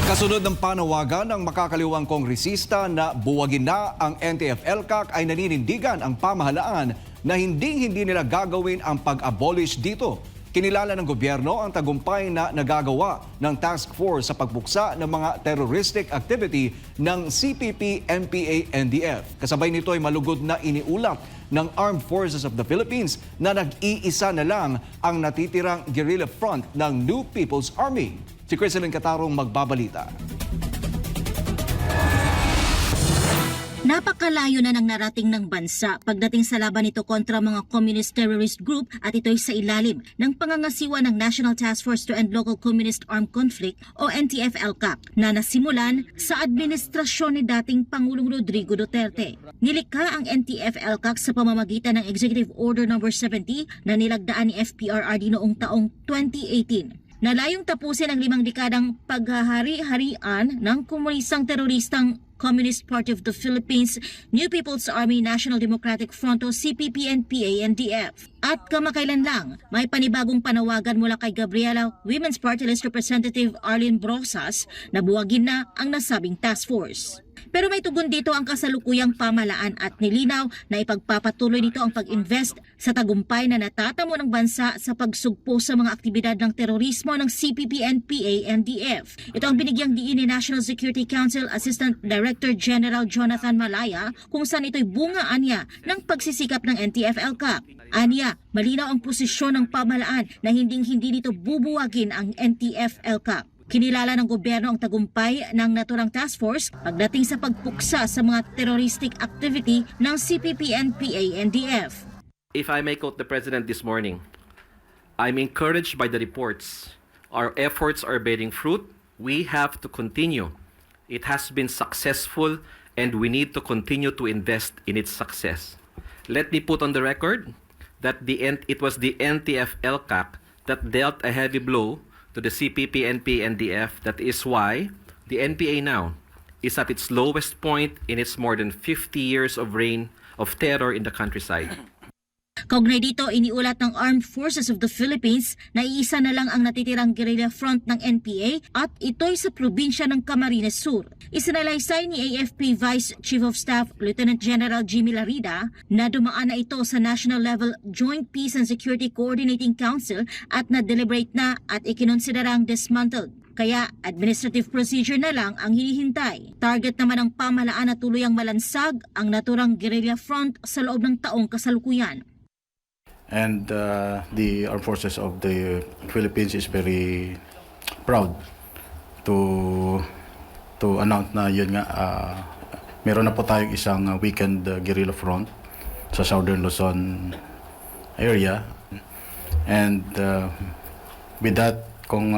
Kasunod ng panawagan ng makakaliwang kongresista na buwagin na ang NTF-ELCAC ay naninindigan ang pamahalaan na hindi nila gagawin ang pag-abolish dito. Kinilala ng gobyerno ang tagumpay na nagagawa ng task force sa pagbuksa ng mga terroristic activity ng CPP, NPA, NDF. Kasabay nito ay malugod na iniulat ng Armed Forces of the Philippines na nag-iisa na lang ang natitirang guerrilla front ng New People's Army. Si Criselyn Catarong magbabalita. Napakalayo na ng narating ng bansa pagdating sa laban nito kontra mga communist terrorist group at ito'y sa ilalim ng pangangasiwa ng National Task Force to End Local Communist Armed Conflict o NTF-ELCAC na nasimulan sa administrasyon ni dating Pangulong Rodrigo Duterte. Nilikha ang NTF-ELCAC sa pamamagitan ng Executive Order No. 70 na nilagdaan ni FPRRD noong taong 2018. Nalayong tapusin ang 5 dekadang paghahari-harian ng komunistang teroristang Communist Party of the Philippines, New People's Army, National Democratic Front o CPP, NPA, NDF. At kamakailan lang, may panibagong panawagan mula kay Gabriela Women's Party List Representative Arlene Brosas na buwagin na ang nasabing task force. Pero may tugon dito ang kasalukuyang pamalaan at nilinaw na ipagpapatuloy nito ang pag-invest sa tagumpay na natatamo ng bansa sa pagsugpo sa mga aktibidad ng terorismo ng CPP, NPA, NDF. Ito ang binigyang diin ni National Security Council Assistant Director General Jonathan Malaya kung saan ito'y bungaan niya ng pagsisikap ng NTF-ELCAC. Aniya, malinaw ang posisyon ng pamalaan na hindi nito bubuwagin ang NTF-ELCAC. Kinilala ng gobyerno ang tagumpay ng naturang task force pagdating sa pagpuksa sa mga terroristic activity ng CPP, NPA, NDF. If I may quote the President this morning, I'm encouraged by the reports. Our efforts are bearing fruit. We have to continue. It has been successful and we need to continue to invest in its success. Let me put on the record that it was the NTF-ELCAC that dealt a heavy blow to the CPP, NPA, NDF. That is why the NPA now is at its lowest point in its more than 50 years of reign of terror in the countryside. Kaugnay dito, iniulat ng Armed Forces of the Philippines na iisa na lang ang natitirang guerrilla front ng NPA at ito'y sa probinsya ng Camarines Sur. Isinalaysay ni AFP Vice Chief of Staff Lieutenant General Jimmy Larida na dumaan na ito sa National Level Joint Peace and Security Coordinating Council at na-deliberate na at ikinonsiderang dismantled. Kaya administrative procedure na lang ang hinihintay. Target naman ng pamahalaan na tuluyang malansag ang naturang guerrilla front sa loob ng taong kasalukuyan. And the Armed Forces of the Philippines is very proud to announce na yun nga meron na po tayong isang weekend guerrilla front sa Southern Luzon area. And with that, kung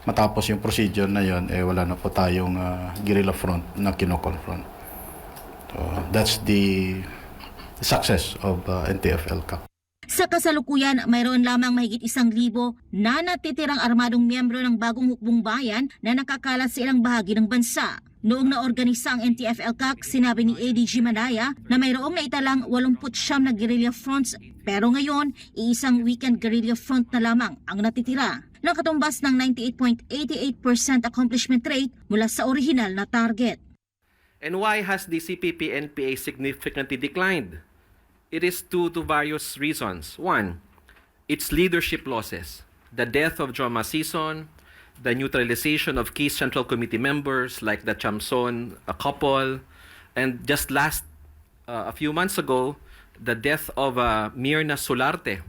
matapos yung procedure na yun, wala na po tayong guerrilla front na kino-confront. So that's the success of NTF-ELCAC. Sa kasalukuyan, mayroon lamang mahigit 1,000 na natitirang armadong miyembro ng bagong hukbong bayan na nakakalat sa ilang bahagi ng bansa. Noong naorganisa ang NTF-ELCAC, sinabi ni ADG Manaya na mayroong naitalang 89 na guerrilla fronts pero ngayon, iisang weekend guerrilla front na lamang ang natitira. Nakatumbas ng 98.88% accomplishment rate mula sa orihinal na target. And why has the CPP-NPA significantly declined? It is due to various reasons. One, its leadership losses. The death of John Masison, the neutralization of key Central Committee members like the Chamson couple, and just a few months ago, the death of Mirna Solarte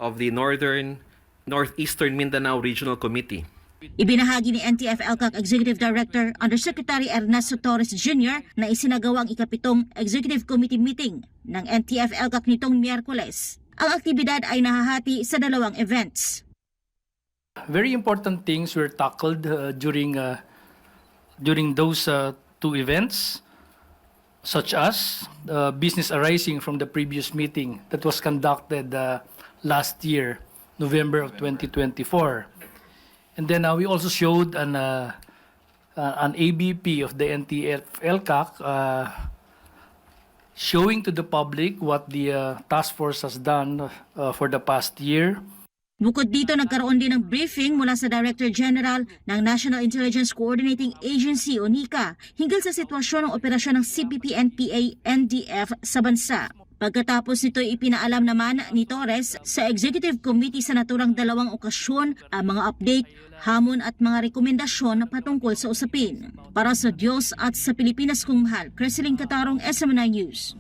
of the Northeastern Mindanao Regional Committee. Ibinahagi ni NTF-ELCAC Executive Director Undersecretary Ernesto Torres Jr. na isinagawa ang ikapitong Executive Committee meeting ng NTF-ELCAC nitong Miyerkules. Ang aktibidad ay nahahati sa 2 events. Very important things were tackled during those 2 events, such as business arising from the previous meeting that was conducted last year, November of 2024. And then we also showed an ABP of the NTF-ELCAC showing to the public what the task force has done for the past year. Bukod dito, nagkaroon din ng briefing mula sa Director General ng National Intelligence Coordinating Agency o NICA hinggil sa sitwasyon ng operasyon ng CPP-NPA-NDF sa bansa. Pagkatapos nito, ipinaalam naman ni Torres sa Executive Committee sa naturang 2 okasyon ang mga update, hamon at mga rekomendasyon patungkol sa usapin. Para sa Diyos at sa Pilipinas kong mahal, Creseling Catarong, SMNI News.